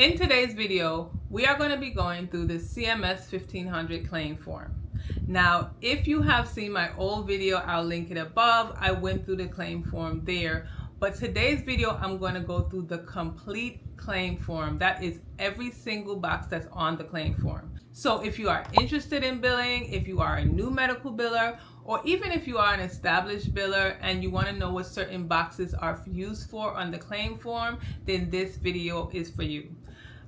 In today's video, we are going to be going through the CMS 1500 claim form. Now, if you have seen my old video, I'll link it above. I went through the claim form there. But today's video, I'm going to go through the complete claim form. That is every single box that's on the claim form. So if you are interested in billing, if you are a new medical biller, or even if you are an established biller and you want to know what certain boxes are used for on the claim form, then this video is for you.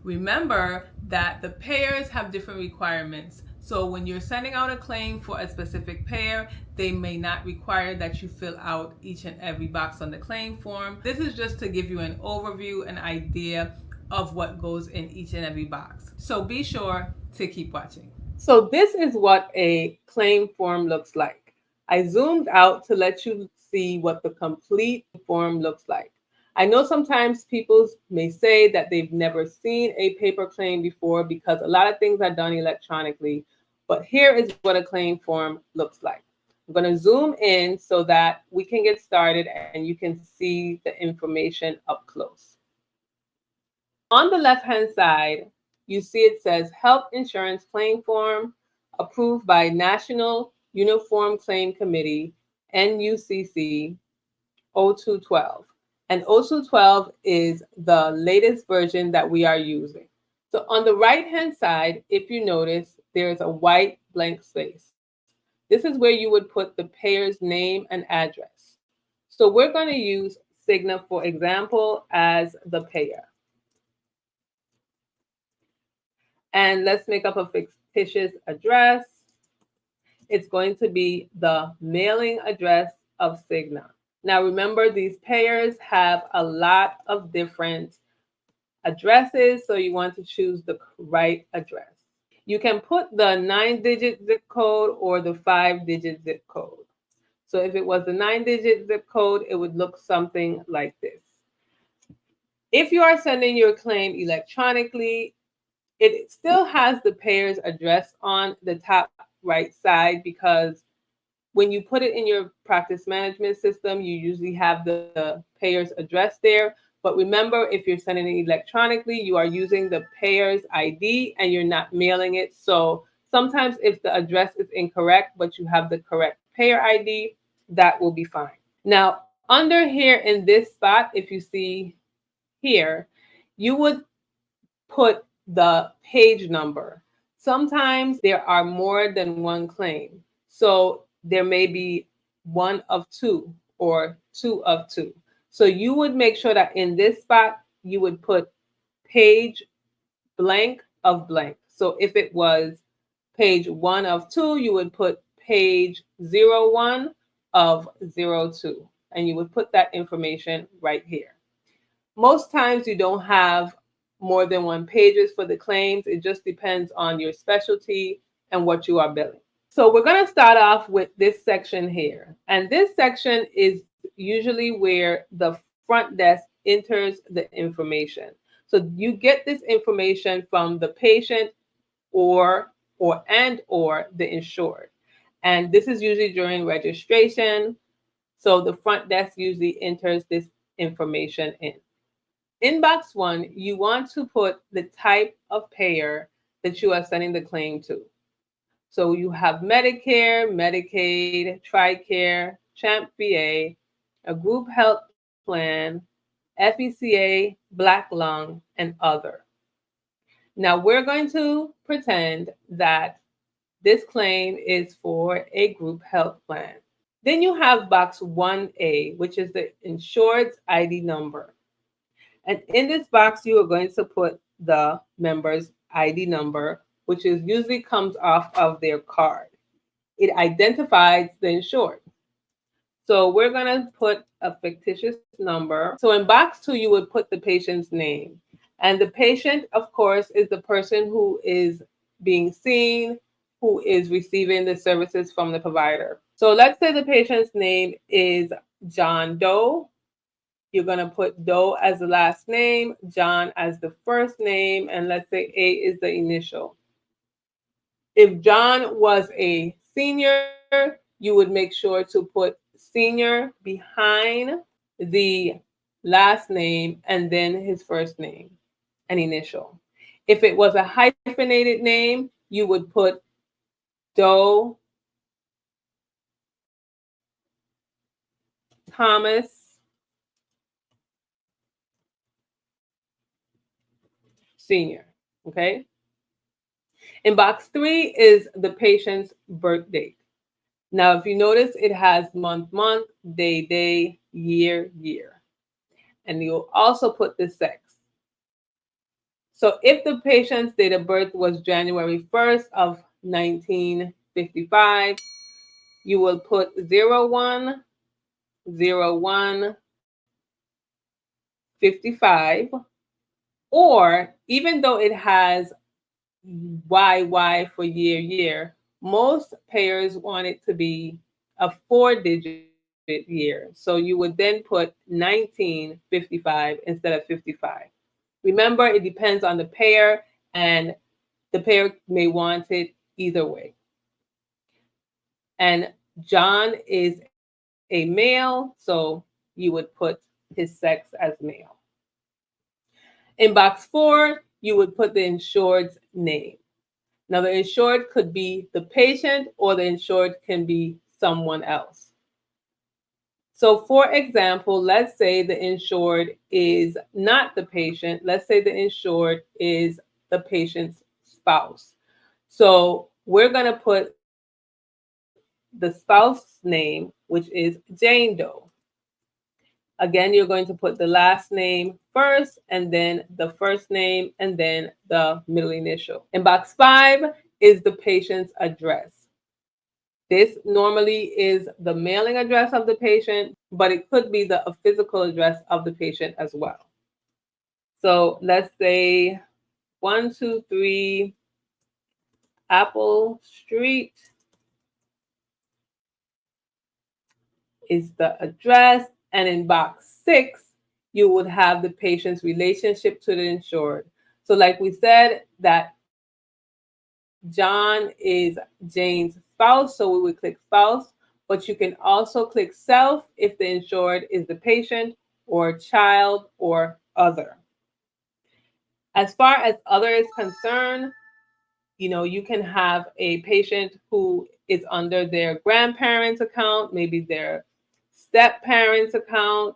Remember that the payers have different requirements. So when you're sending out a claim for a specific payer, they may not require that you fill out each and every box on the claim form. This is just to give you an overview, an idea of what goes in each and every box. So be sure to keep watching. So this is what a claim form looks like. I zoomed out to let you see what the complete form looks like. I know sometimes people may say that they've never seen a paper claim before because a lot of things are done electronically, but here is what a claim form looks like. I'm going to zoom in so that we can get started and you can see the information up close. On the left-hand side, you see it says Health Insurance Claim Form approved by National Uniform Claim Committee, NUCC 0212. And 0212 is the latest version that we are using. So on the right-hand side, if you notice, there's a white blank space. This is where you would put the payer's name and address. So we're going to use Cigna, for example, as the payer. And let's make up a fictitious address. It's going to be the mailing address of Cigna. Now remember, these payers have a lot of different addresses, so you want to choose the right address. You can put the 9-digit zip code or the 5-digit zip code. So if it was the 9-digit zip code, it would look something like this. If you are sending your claim electronically, it still has the payer's address on the top right side because when you put it in your practice management system, you usually have the payer's address there. But remember, if you're sending it electronically, you are using the payer's ID and you're not mailing it. So sometimes if the address is incorrect, but you have the correct payer ID, that will be fine. Now, under here in this spot, if you see here, you would put the page number. Sometimes there are more than one claim. So there may be 1 of 2 or 2 of 2. So you would make sure that in this spot, you would put page blank of blank. So if it was page 1 of 2, you would put page 01 of 02. And you would put that information right here. Most times you don't have more than one pages for the claims. It just depends on your specialty and what you are billing. So we're going to start off with this section here. And this section is usually where the front desk enters the information. So you get this information from the patient or the insured. And this is usually during registration. So the front desk usually enters this information in. In box 1, you want to put the type of payer that you are sending the claim to. So you have Medicare, Medicaid, TRICARE, CHAMP VA, a group health plan, FECA, Black Lung, and other. Now we're going to pretend that this claim is for a group health plan. Then you have box 1A, which is the insured's ID number. And in this box, you are going to put the member's ID number, which is usually comes off of their card. It identifies the insured. So we're going to put a fictitious number. So in box 2, you would put the patient's name. And the patient, of course, is the person who is being seen, who is receiving the services from the provider. So let's say the patient's name is John Doe. You're going to put Doe as the last name, John as the first name, and let's say A is the initial. If John was a senior, you would make sure to put senior behind the last name and then his first name. an initial. If it was a hyphenated name, you would put Doe Thomas Sr. Okay. In box 3 is the patient's birth date. Now, if you notice, it has month, month, day, day, year, year. And you'll also put the sex. So if the patient's date of birth was January 1st of 1955, you will put 01 01 55, or even though it has YY for year, year, most payers want it to be a 4-digit year. So you would then put 1955 instead of 55. Remember, it depends on the payer, and the payer may want it either way. And John is a male, so you would put his sex as male. In box 4, you would put the insured's name. Now, the insured could be the patient, or the insured can be someone else. So, for example, let's say the insured is not the patient. Let's say the insured is the patient's spouse. So, we're going to put the spouse's name, which is Jane Doe. Again, you're going to put the last name first, and then the first name, and then the middle initial. In box 5 is the patient's address. This normally is the mailing address of the patient, but it could be the physical address of the patient as well. So let's say 123 Apple Street is the address. And in box 6, you would have the patient's relationship to the insured. So like we said, that John is Jane's spouse, so we would click spouse, but you can also click self if the insured is the patient or child or other. As far as other is concerned, you can have a patient who is under their grandparents' account, maybe their step parents' account,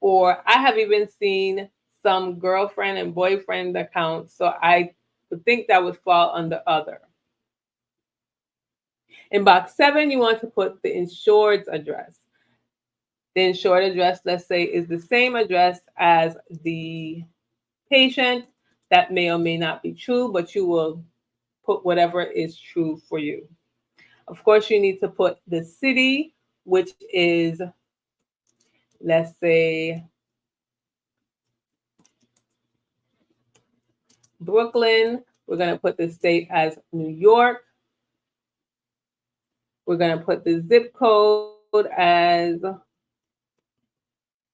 or I have even seen some girlfriend and boyfriend accounts, so I would think that would fall under other. In box 7, you want to put the insured's address. The insured address, let's say, is the same address as the patient. That may or may not be true, but you will put whatever is true for you. Of course, you need to put the city, which is, let's say, Brooklyn. We're going to put the state as New York. We're going to put the zip code as,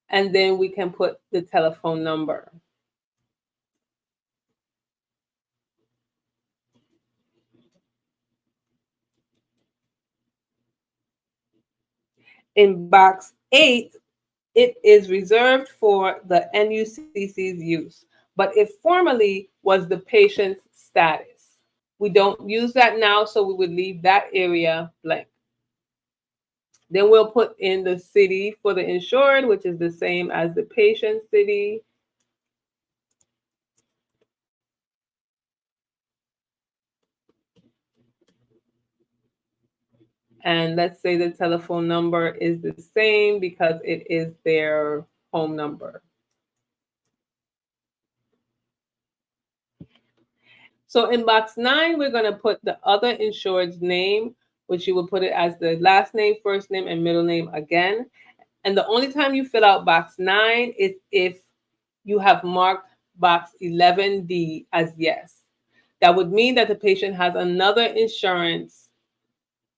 and then we can put the telephone number. In box 8, it is reserved for the NUCC's use, but it formerly was the patient's status. We don't use that now, so we would leave that area blank. Then we'll put in the city for the insured, which is the same as the patient's city. And let's say the telephone number is the same because it is their home number. So in box 9, we're going to put the other insured's name, which you will put it as the last name, first name, and middle name again. And the only time you fill out box 9 is if you have marked box 11D as yes. That would mean that the patient has another insurance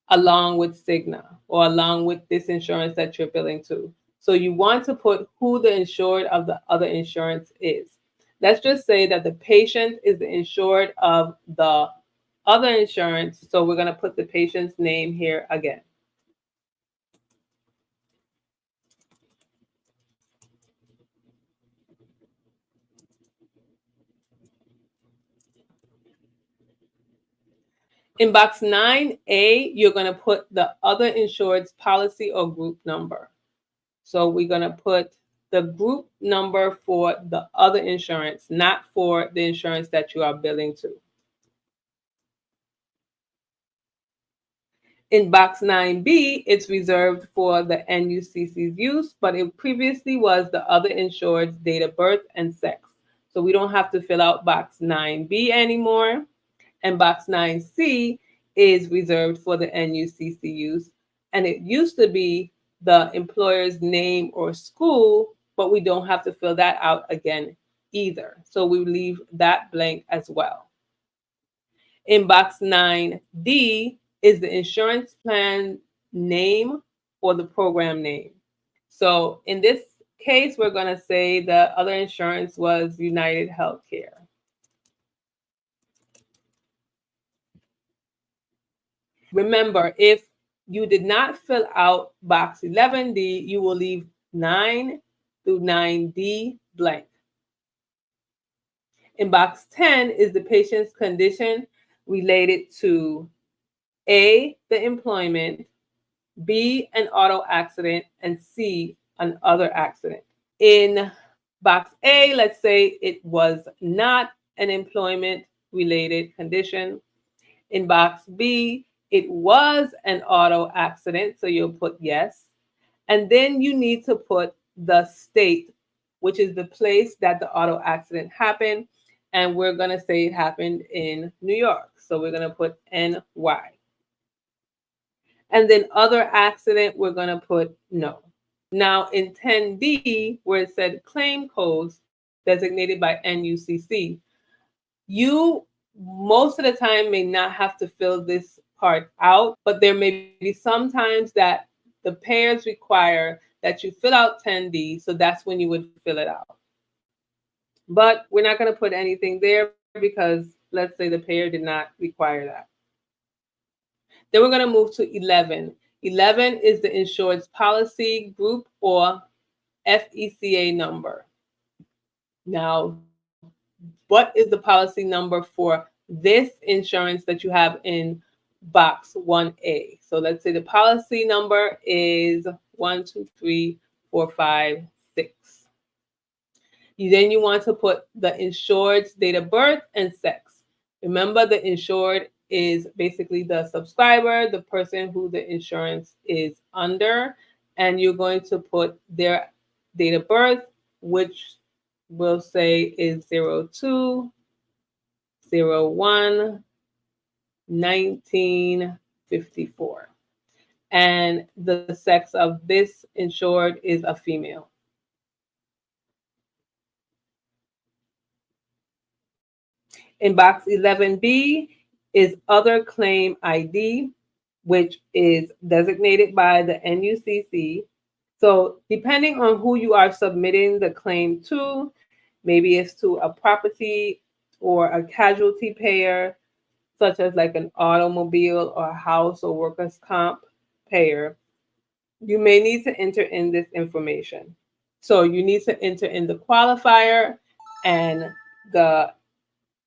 along with Cigna or along with this insurance that you're billing to. So you want to put who the insured of the other insurance is. Let's just say that the patient is the insured of the other insurance. So we're going to put the patient's name here again. In box 9A, you're going to put the other insured's policy or group number. So we're going to put the group number for the other insurance, not for the insurance that you are billing to. In box 9B, it's reserved for the NUCC's use, but it previously was the other insured's date of birth and sex. So we don't have to fill out box 9B anymore. And box 9C is reserved for the NUCC use. And it used to be the employer's name or school, but we don't have to fill that out again either. So we leave that blank as well. In box 9D is the insurance plan name or the program name. So in this case, we're going to say the other insurance was United Healthcare. Remember, if you did not fill out box 11D, you will leave 9 through 9D blank. In box 10 is the patient's condition related to A, the employment, B, an auto accident, and C, an other accident. In box A, let's say it was not an employment related condition. In box B, it was an auto accident, so you'll put yes. And then you need to put the state, which is the place that the auto accident happened. And we're going to say it happened in New York. So we're going to put NY. And then other accident, we're going to put no. Now in 10D, where it said claim codes designated by NUCC, you most of the time may not have to fill this part out, but there may be some times that the payers require that you fill out 10D, so that's when you would fill it out. But we're not going to put anything there because let's say the payer did not require that. Then we're going to move to 11. 11 is the insured's policy group or FECA number. Now, what is the policy number for this insurance that you have in box 1A? So let's say the policy number is 12345 6. Then you want to put the insured's date of birth and sex. Remember, the insured is basically the subscriber, the person who the insurance is under, and you're going to put their date of birth, which we'll say is 02/01/1954. And the sex of this insured is a female. In box 11B is other claim ID, which is designated by the NUCC. So depending on who you are submitting the claim to, maybe it's to a property or a casualty payer, such as like an automobile or a house or workers' comp payer, you may need to enter in this information. So you need to enter in the qualifier and the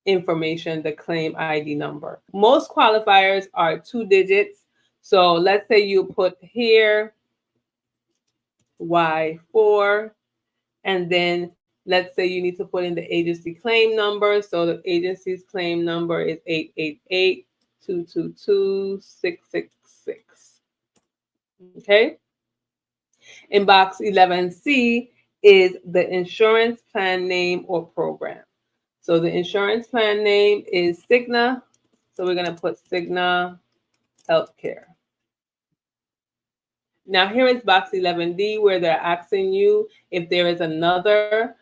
information, the claim ID number. Most qualifiers are 2 digits. So let's say you put here Y4, and then let's say you need to put in the agency claim number. So the agency's claim number is 888-222-666. Okay. In box 11C is the insurance plan name or program. So the insurance plan name is Cigna. So we're going to put Cigna Healthcare. Now here is box 11D where they're asking you if there is another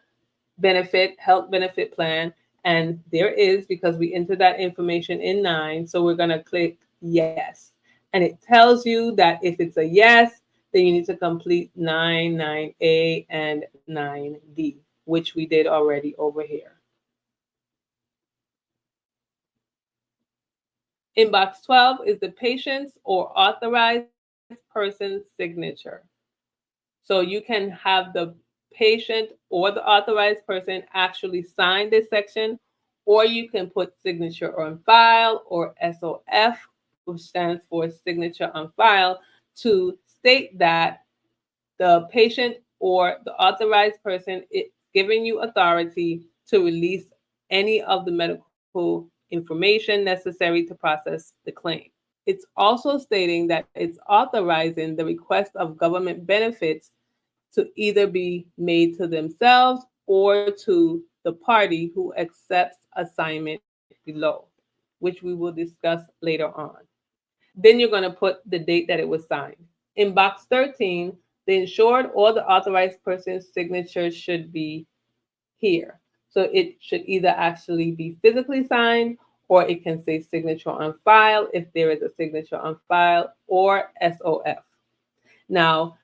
health benefit plan. And there is, because we entered that information in 9. So we're going to click yes. And it tells you that if it's a yes, then you need to complete 9, 9A, and 9D, which we did already over here. In box 12 is the patient's or authorized person's signature. So you can have the patient or the authorized person actually sign this section, or you can put signature on file or SOF, which stands for signature on file, to state that the patient or the authorized person is giving you authority to release any of the medical information necessary to process the claim. It's also stating that it's authorizing the request of government benefits to either be made to themselves or to the party who accepts assignment below, which we will discuss later on. Then you're going to put the date that it was signed. In box 13, the insured or the authorized person's signature should be here. So it should either actually be physically signed, or it can say signature on file if there is a signature on file, or SOF. Now,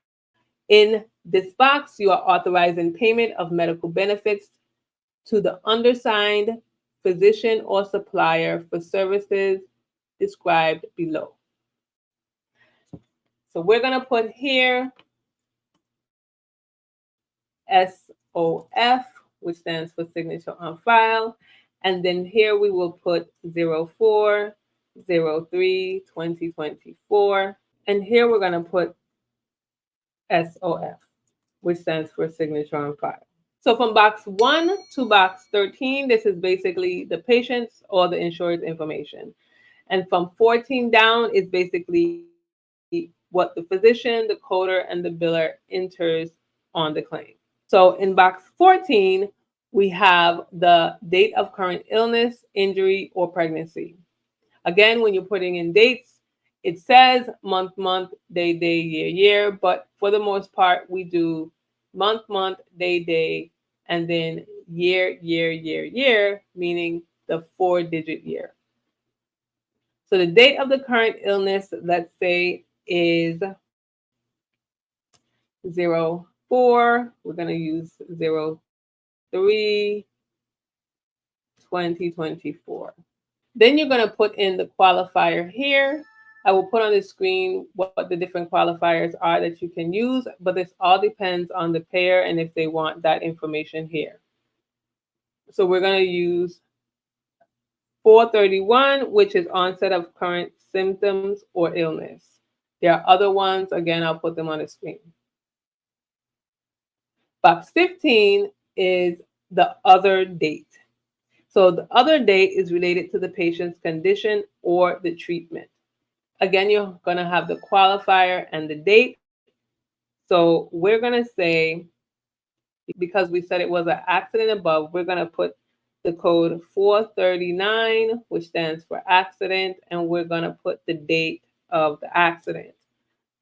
in this box, you are authorizing payment of medical benefits to the undersigned physician or supplier for services described below. So we're going to put here SOF, which stands for signature on file. And then here we will put 04/03/2024. And here we're going to put SOF, which stands for signature on file. So from box 1 to box 13, this is basically the patient's or the insured's information. And from 14 down is basically what the physician, the coder, and the biller enters on the claim. So in box 14, we have the date of current illness, injury, or pregnancy. Again, when you're putting in dates, it says month, day, year, but for the most part, we do month, day, and then year, meaning the 4-digit year. So the date of the current illness, let's say, is 04. We're going to use 03/2024. Then you're going to put in the qualifier here. I will put on the screen what the different qualifiers are that you can use, but this all depends on the payer and if they want that information here. So we're going to use 431, which is onset of current symptoms or illness. There are other ones. Again, I'll put them on the screen. Box 15 is the other date. So the other date is related to the patient's condition or the treatment. Again, you're going to have the qualifier and the date. So we're going to say, because we said it was an accident above, we're going to put the code 439, which stands for accident, and we're going to put the date of the accident.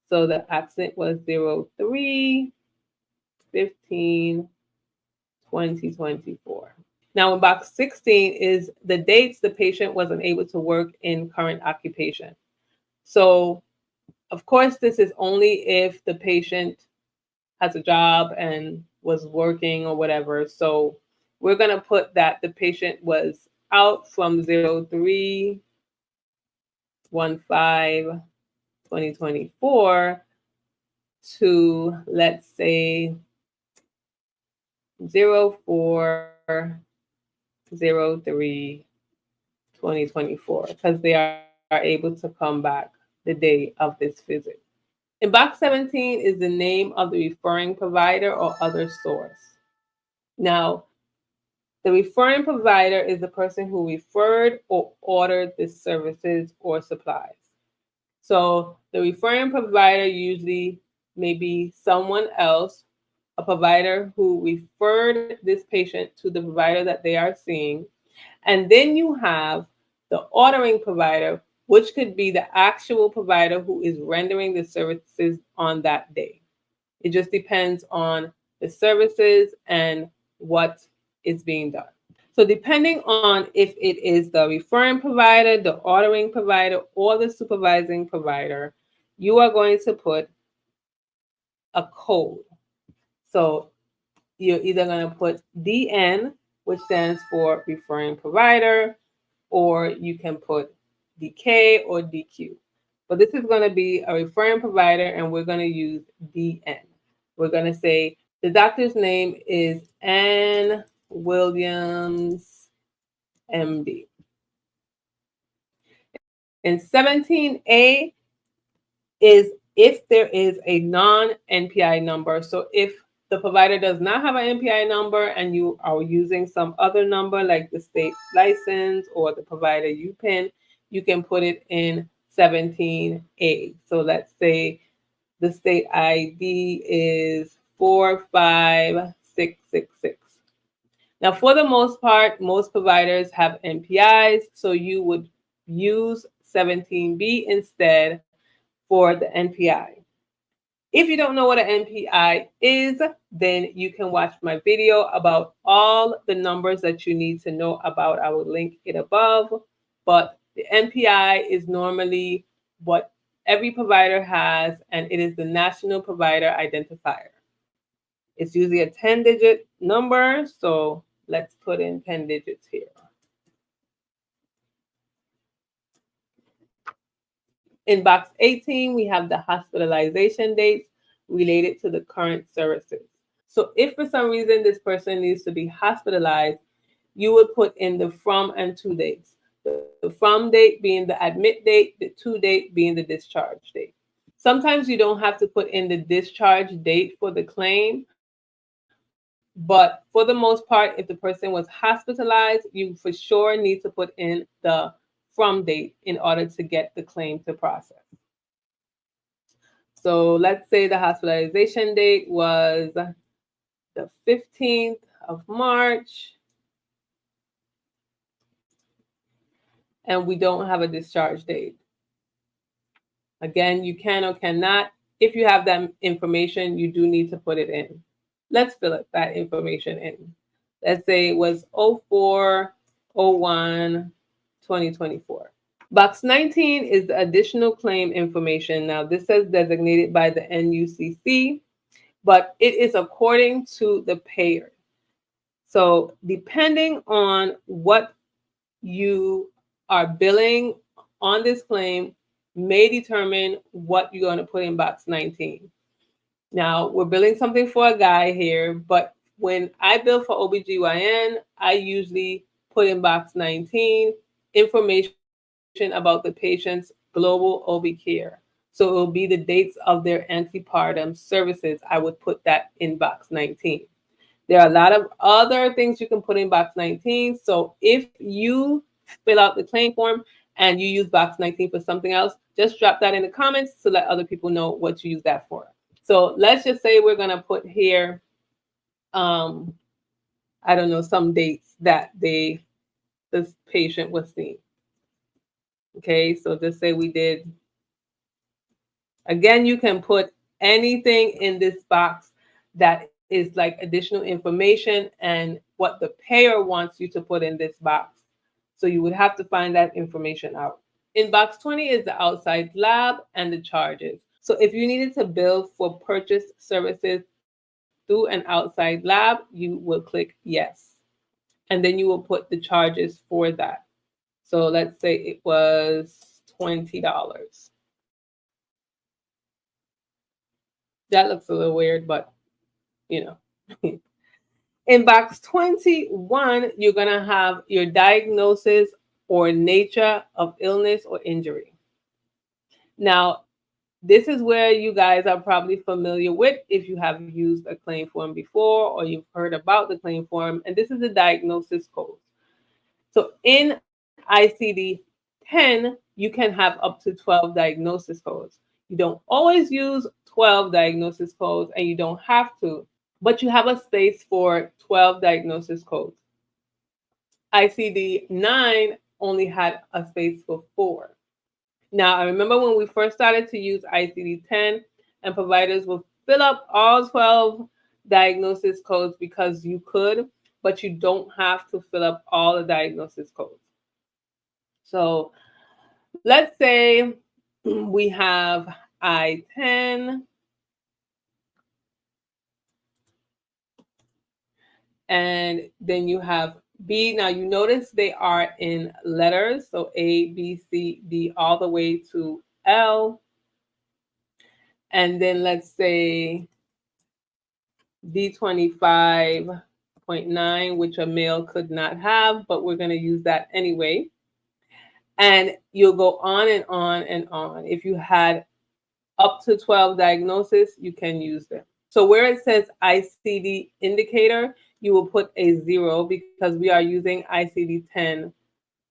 So the accident was 03/15/2024. Now in box 16 is the dates the patient was unable to work in current occupation. So of course, this is only if the patient has a job and was working or whatever. So we're going to put that the patient was out from 03/15/2024 to, let's say, 04/03/2024, because they are able to come back the day of this visit. In box 17 is the name of the referring provider or other source. Now, the referring provider is the person who referred or ordered the services or supplies. So the referring provider usually may be someone else, a provider who referred this patient to the provider that they are seeing. And then you have the ordering provider, which could be the actual provider who is rendering the services on that day. It just depends on the services and what is being done. So depending on if it is the referring provider, the ordering provider, or the supervising provider, you are going to put a code. So you're either going to put DN, which stands for referring provider, or you can put DK or DQ. But this is going to be a referring provider, and we're going to use DN. We're going to say the doctor's name is Ann Williams MD. And 17A is if there is a non-NPI number. So if the provider does not have an NPI number and you are using some other number like the state license or the provider UPIN, you can put it in 17A. So let's say the state ID is 45666. Now, for the most part, most providers have NPIs, so you would use 17B instead for the NPI. If you don't know what an NPI is, then you can watch my video about all the numbers that you need to know about. I will link it above. But the NPI is normally what every provider has, and it is the National Provider Identifier. It's usually a 10-digit number, so let's put in 10 digits here. In box 18, we have the hospitalization dates related to the current services. So if for some reason this person needs to be hospitalized, you would put in the from and to dates. The from date being the admit date, the to date being the discharge date. Sometimes you don't have to put in the discharge date for the claim, but for the most part, if the person was hospitalized, you for sure need to put in the from date in order to get the claim to process. So let's say the hospitalization date was the 15th of March, and we don't have a discharge date. Again, you can or cannot. If you have that information, you do need to put it in. Let's fill that information in. Let's say it was 04/01/2024. Box 19 is the additional claim information. Now, this says designated by the NUCC, but it is according to the payer. So depending on what you are billing on this claim may determine what you're going to put in box 19. Now, we're billing something for a guy here, but when I bill for OBGYN, I usually put in box 19 information about the patient's global OB care. So it will be the dates of their antepartum services. I would put that in box 19. There are a lot of other things you can put in box 19. So if you fill out the claim form and you use box 19 for something else, just drop that in the comments to let other people know what you use that for. So let's just say we're going to put here, I don't know, some dates that this patient was seen. Okay, so just say we did. Again, you can put anything in this box that is like additional information and what the payer wants you to put in this box. So you would have to find that information out. In box 20 is the outside lab and the charges. So if you needed to bill for purchased services through an outside lab, you will click yes. And then you will put the charges for that. So let's say it was $20. That looks a little weird, but you know. In box 21, you're going to have your diagnosis or nature of illness or injury. Now, this is where you guys are probably familiar with if you have used a claim form before or you've heard about the claim form, and this is the diagnosis code. So in ICD-10, you can have up to 12 diagnosis codes. You don't always use 12 diagnosis codes, and you don't have to, but you have a space for 12 diagnosis codes. ICD-9 only had a space for 4. Now, I remember when we first started to use ICD-10 and providers will fill up all 12 diagnosis codes because you could, but you don't have to fill up all the diagnosis codes. So let's say we have I-10, and then you have B. Now you notice they are in letters, so A, B, C, D, all the way to L. And then let's say D25 0.9, which a male could not have, but we're going to use that anyway. And you'll go on and on and on. If you had up to 12 diagnoses, you can use them. So where it says ICD indicator, you will put a 0 because we are using ICD-10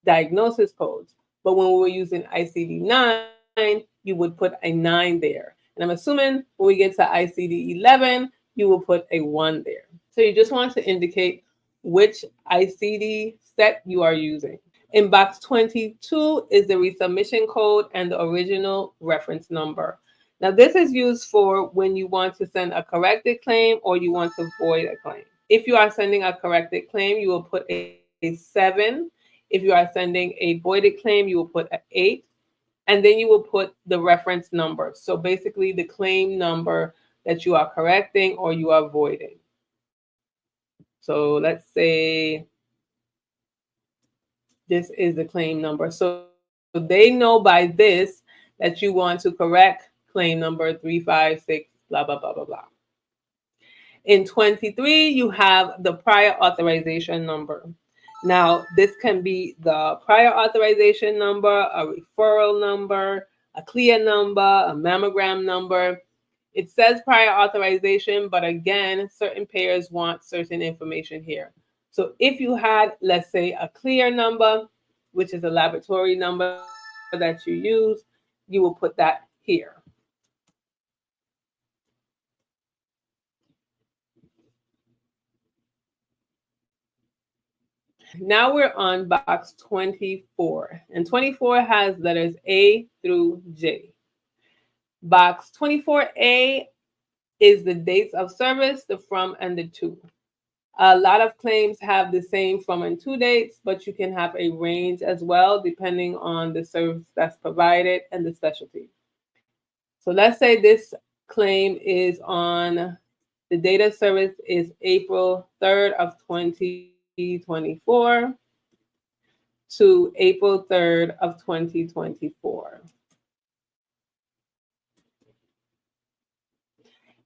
diagnosis codes. But when we were using ICD-9, you would put a 9 there. And I'm assuming when we get to ICD-11, you will put a 1 there. So you just want to indicate which ICD set you are using. In box 22 is the resubmission code and the original reference number. Now, this is used for when you want to send a corrected claim or you want to void a claim. If you are sending a corrected claim, you will put a 7. If you are sending a voided claim, you will put an 8. And then you will put the reference number. So basically the claim number that you are correcting or you are voiding. So let's say this is the claim number. So they know by this that you want to correct claim number 356, blah, blah, blah, blah, blah. In 23, you have the prior authorization number. Now, this can be the prior authorization number, a referral number, a CLIA number, a mammogram number. It says prior authorization, but again, certain payers want certain information here. So if you had, let's say, a CLIA number, which is a laboratory number that you use, you will put that here. Now we're on box 24, and 24 has letters A through J. Box 24A is the dates of service, the from and the to. A lot of claims have the same from and to dates, but you can have a range as well, depending on the service that's provided and the specialty. So let's say this claim is on, the date of service is April 3rd of 2024 to April 3rd of 2024.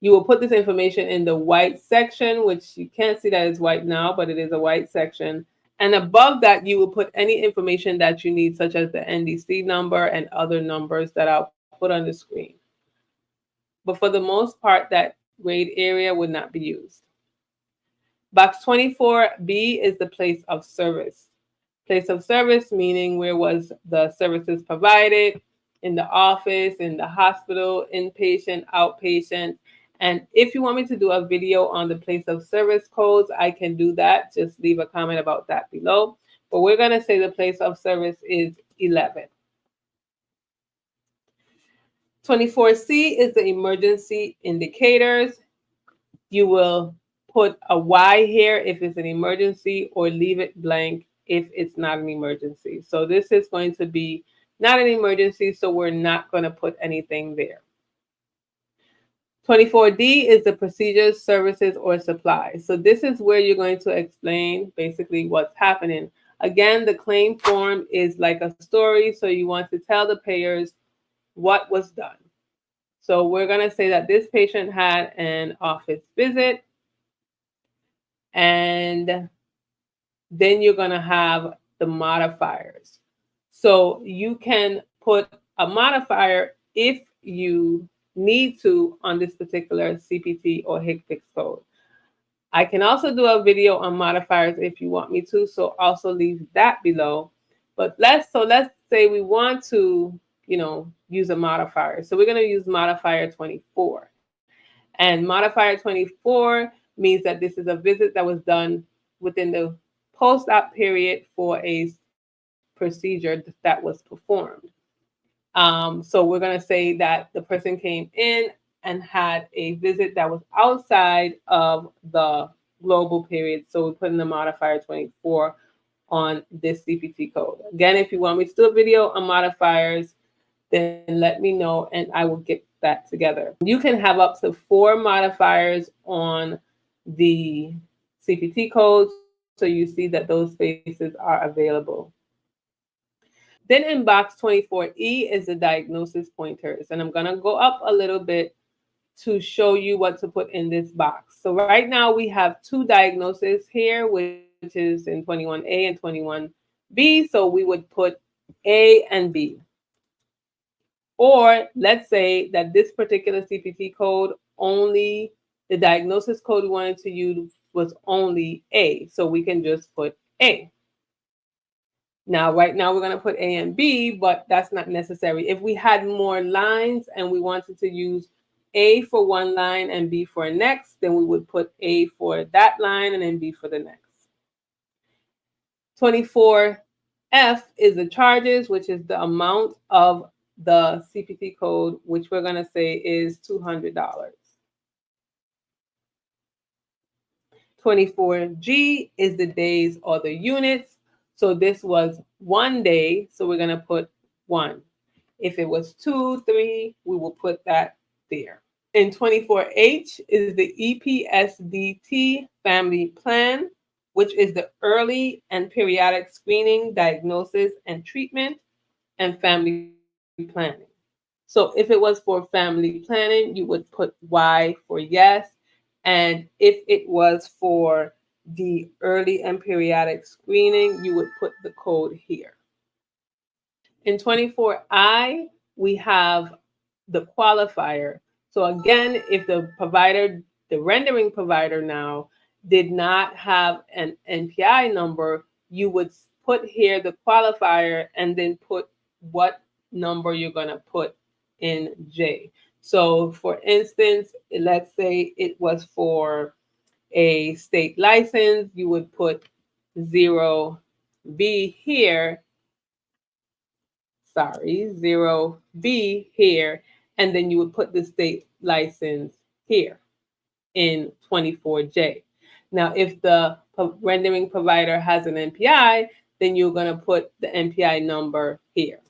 You will put this information in the white section, which you can't see that it's white now, but it is a white section. And above that, you will put any information that you need, such as the NDC number and other numbers that I'll put on the screen. But for the most part, that grayed area would not be used. Box 24B is the place of service. Place of service meaning where was the services provided, in the office, in the hospital, inpatient, outpatient. And if you want me to do a video on the place of service codes, I can do that. Just leave a comment about that below. But we're going to say the place of service is 11. 24C is the emergency indicators. You will put a Y here if it's an emergency or leave it blank if it's not an emergency. So this is going to be not an emergency, so we're not going to put anything there. 24D is the procedures, services, or supplies. So this is where you're going to explain basically what's happening. Again, the claim form is like a story, so you want to tell the payers what was done. So we're going to say that this patient had an office visit, and then you're going to have the modifiers. So you can put a modifier if you need to on this particular CPT or HCPCS code. I can also do a video on modifiers if you want me to, so also leave that below. But let's say we want to, use a modifier. So we're going to use modifier 24. And modifier 24 means that this is a visit that was done within the post-op period for a procedure that was performed. So we're going to say that the person came in and had a visit that was outside of the global period. So we put in the modifier 24 on this CPT code. Again, if you want me to do a video on modifiers, then let me know and I will get that together. You can have up to 4 modifiers on the CPT code, so you see that those spaces are available. Then in box 24E is the diagnosis pointers, and I'm going to go up a little bit to show you what to put in this box. So right now we have two diagnoses here, which is in 21A and 21B. So we would put A and B. Or let's say that this particular CPT code only, the diagnosis code we wanted to use was only A. So we can just put A. Now, right now we're going to put A and B, but that's not necessary. If we had more lines and we wanted to use A for one line and B for next, then we would put A for that line and then B for the next. 24F is the charges, which is the amount of the CPT code, which we're going to say is $200. 24G is the days or the units. So this was 1 day, so we're going to put 1. If it was 2, 3, we will put that there. And 24H is the EPSDT family plan, which is the early and periodic screening, diagnosis, and treatment, and family planning. So if it was for family planning, you would put Y for yes. And if it was for the early and periodic screening, you would put the code here. In 24I, we have the qualifier. So again, if the provider, the rendering provider now, did not have an NPI number, you would put here the qualifier and then put what number you're going to put in J. So for instance, let's say it was for a state license, you would put 0B here, 0B here, and then you would put the state license here in 24J. Now, if the rendering provider has an NPI, then you're going to put the NPI number here.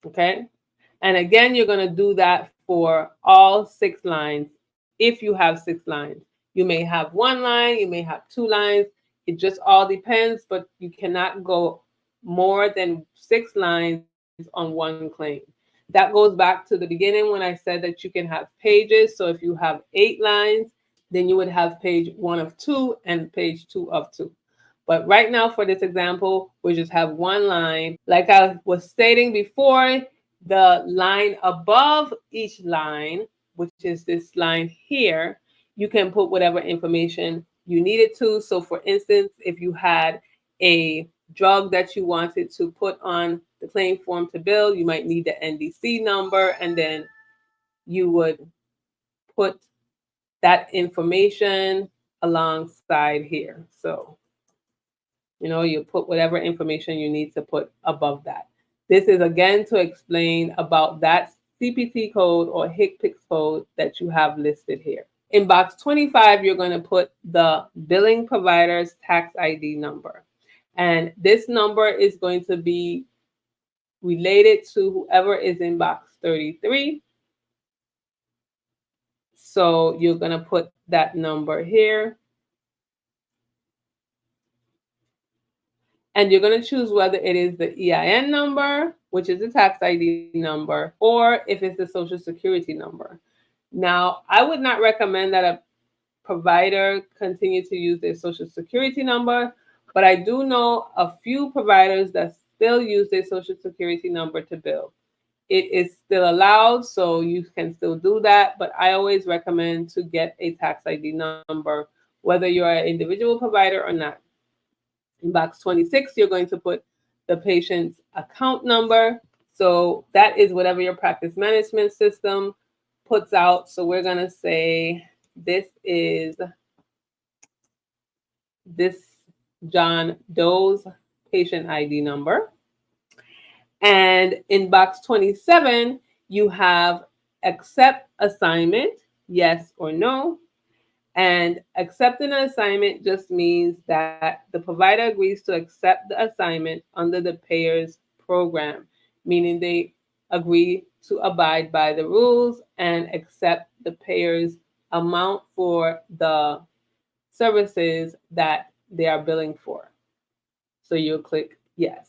Okay? And again, you're going to do that for all 6 lines if you have 6 lines. You may have 1 line, you may have 2 lines. It just all depends, but you cannot go more than 6 lines on one claim. That goes back to the beginning when I said that you can have pages. So if you have 8 lines, then you would have page 1 of 2 and page 2 of 2. But right now for this example, we just have 1 line. Like I was stating before, the line above each line, which is this line here, you can put whatever information you needed to. So for instance, if you had a drug that you wanted to put on the claim form to bill, you might need the NDC number, and then you would put that information alongside here. So, you put whatever information you need to put above that. This is again to explain about that CPT code or HCPCS code that you have listed here. In box 25, you're going to put the billing provider's tax ID number. And this number is going to be related to whoever is in box 33. So you're going to put that number here. And you're going to choose whether it is the EIN number, which is the tax ID number, or if it's the Social Security number. Now, I would not recommend that a provider continue to use their Social Security number, but I do know a few providers that still use their Social Security number to bill. It is still allowed, so you can still do that, but I always recommend to get a tax ID number, whether you're an individual provider or not. In box 26, you're going to put the patient's account number. So that is whatever your practice management system puts out. So we're going to say this is John Doe's patient ID number. And in box 27, you have accept assignment, yes or no. And accepting an assignment just means that the provider agrees to accept the assignment under the payer's program, meaning they agree to abide by the rules and accept the payer's amount for the services that they are billing for. So you'll click yes.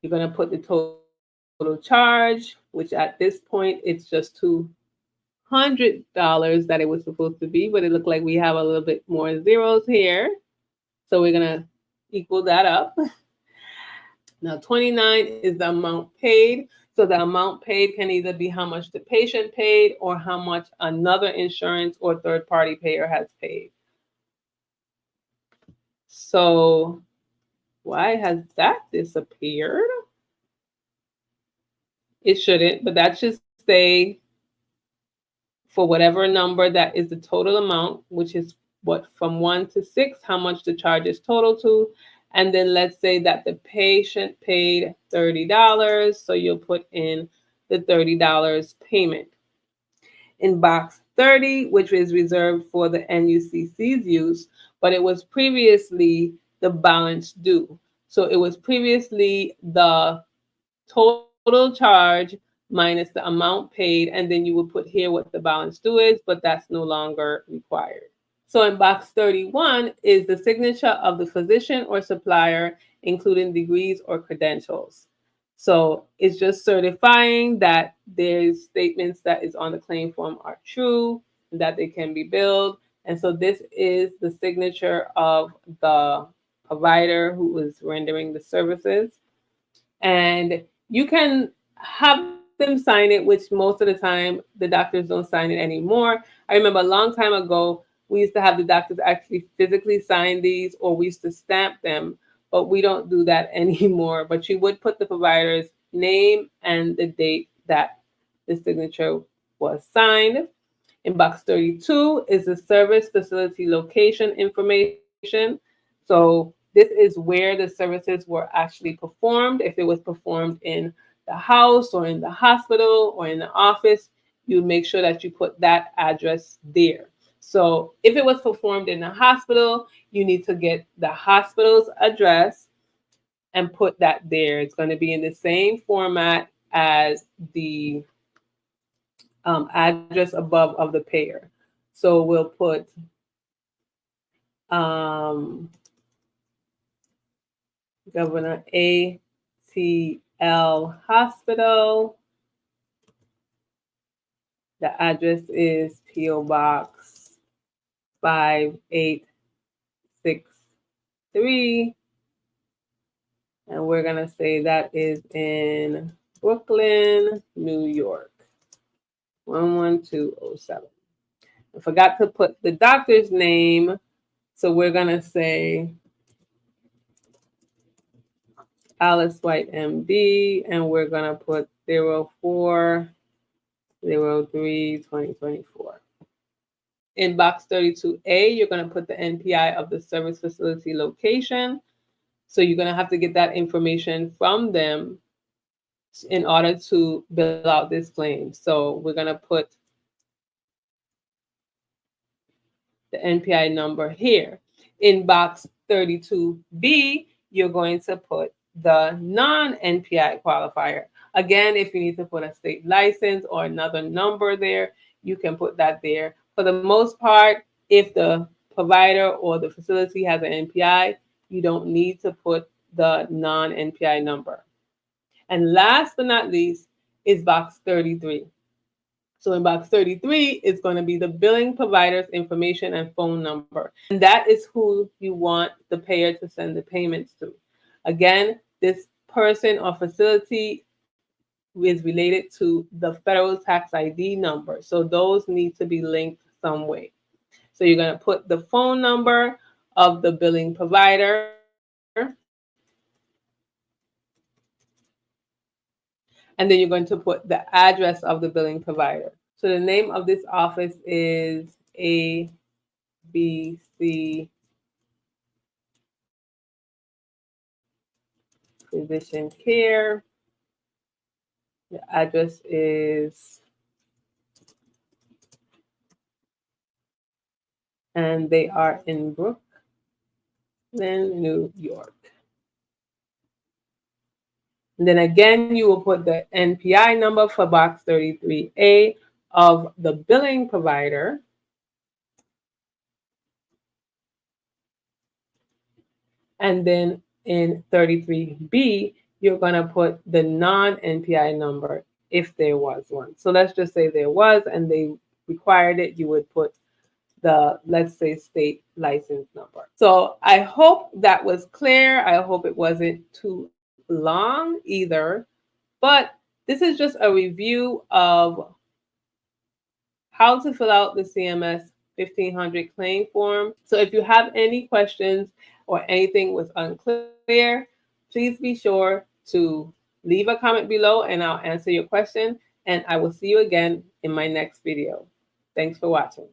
You're going to put the total charge, which at this point it's just $200 that it was supposed to be, but it looked like we have a little bit more zeros here. So we're going to equal that up. Now, 29 is the amount paid. So the amount paid can either be how much the patient paid or how much another insurance or third party payer has paid. So why has that disappeared? It shouldn't, but that should stay for whatever number that is the total amount, which is what from 1 to 6, how much the charge is total to. And then let's say that the patient paid $30. So you'll put in the $30 payment. In box 30, which is reserved for the NUCC's use, but it was previously the balance due. So it was previously the total charge minus the amount paid, and then you would put here what the balance due is, but that's no longer required. So in box 31 is the signature of the physician or supplier, including degrees or credentials. So it's just certifying that there's statements that is on the claim form are true, and that they can be billed. And so this is the signature of the provider who is rendering the services. And you can have them sign it, which most of the time the doctors don't sign it anymore. I remember a long time ago, we used to have the doctors actually physically sign these, or we used to stamp them, but we don't do that anymore. But you would put the provider's name and the date that the signature was signed. In box 32 is the service facility location information. So this is where the services were actually performed. If it was performed in the house or in the hospital or in the office, you make sure that you put that address there. So if it was performed in the hospital, you need to get the hospital's address and put that there. It's going to be in the same format as the address above of the payer. So we'll put um, Governor ATL Hospital. The address is P.O. Box 5863. And we're going to say that is in Brooklyn, New York, 11207. I forgot to put the doctor's name. So we're going to say Alice White, MD, and we're going to put 0403-2024. In box 32A, you're going to put the NPI of the service facility location. So you're going to have to get that information from them in order to bill out this claim. So we're going to put the NPI number here. In box 32B, you're going to put the non-NPI qualifier. Again, if you need to put a state license or another number there, you can put that there. For the most part, if the provider or the facility has an NPI, you don't need to put the non-NPI number. And last but not least is box 33. So in box 33 is going to be the billing provider's information and phone number. And that is who you want the payer to send the payments to. Again, this person or facility is related to the federal tax ID number. So those need to be linked some way. So you're going to put the phone number of the billing provider. And then you're going to put the address of the billing provider. So the name of this office is ABC Physician Care. The address is, and they are in Brooklyn, New York. And then again, you will put the NPI number for box 33A of the billing provider. And then in 33B, you're going to put the non-NPI number if there was one. So let's just say there was and they required it, you would put the, let's say, state license number. So I hope that was clear. I hope it wasn't too long either, but this is just a review of how to fill out the CMS 1500 claim form. So if you have any questions or anything was unclear, please be sure to leave a comment below and I'll answer your question. And I will see you again in my next video. Thanks for watching.